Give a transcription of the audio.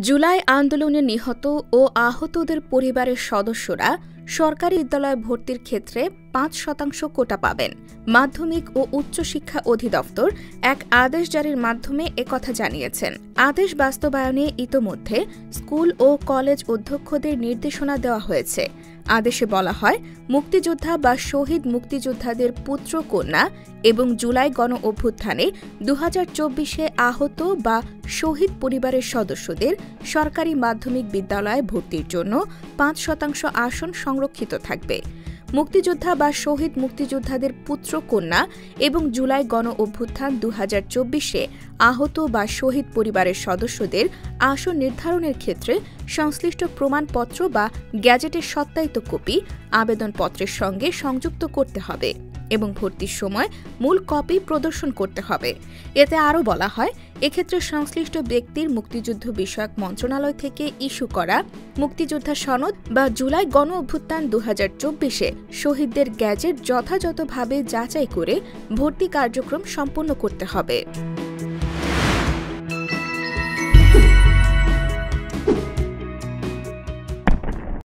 জুলাই আন্দোলনে নিহত ও আহতদের পরিবারের সদস্যরা সরকারি বিদ্যালয়ে ভর্তির ক্ষেত্রে ৫% কোটা পাবেন। মাধ্যমিক ও উচ্চশিক্ষা অধিদপ্তর এক আদেশ জারির মাধ্যমে একথা জানিয়েছেন। আদেশ বাস্তবায়নে ইতোমধ্যে স্কুল ও কলেজ অধ্যক্ষদের নির্দেশনা দেওয়া হয়েছে। আদেশে বলা হয়, মুক্তিযোদ্ধা বা শহীদ মুক্তিযোদ্ধাদের পুত্র কন্যা এবং জুলাই গণ অভ্যুত্থানে ২০২৪-এ আহত বা শহীদ পরিবারের সদস্যদের সরকারি মাধ্যমিক বিদ্যালয়ে ভর্তির জন্য ৫% আসন সংরক্ষিত থাকবে। মুক্তিযোদ্ধা বা শহীদ মুক্তিযোদ্ধাদের পুত্র কন্যা এবং জুলাই গণ অভ্যুত্থান ২০২৪-এ আহত বা শহীদ পরিবারের সদস্যদের আসন নির্ধারণের ক্ষেত্রে সংশ্লিষ্ট প্রমাণপত্র বা গ্যাজেটের সত্যায়িত কপি আবেদনপত্রের সঙ্গে সংযুক্ত করতে হবে এবং ভর্তির সময় মূল কপি প্রদর্শন করতে হবে। এতে আরও বলা হয়, এক্ষেত্রে সংশ্লিষ্ট ব্যক্তির মুক্তিযুদ্ধ বিষয়ক মন্ত্রণালয় থেকে ইস্যু করা মুক্তিযোদ্ধা সনদ বা জুলাই গণ অভ্যুত্থান ২০২৪-এ শহীদদের গ্যাজেট যথাযথভাবে যাচাই করে ভর্তি কার্যক্রম সম্পন্ন করতে হবে।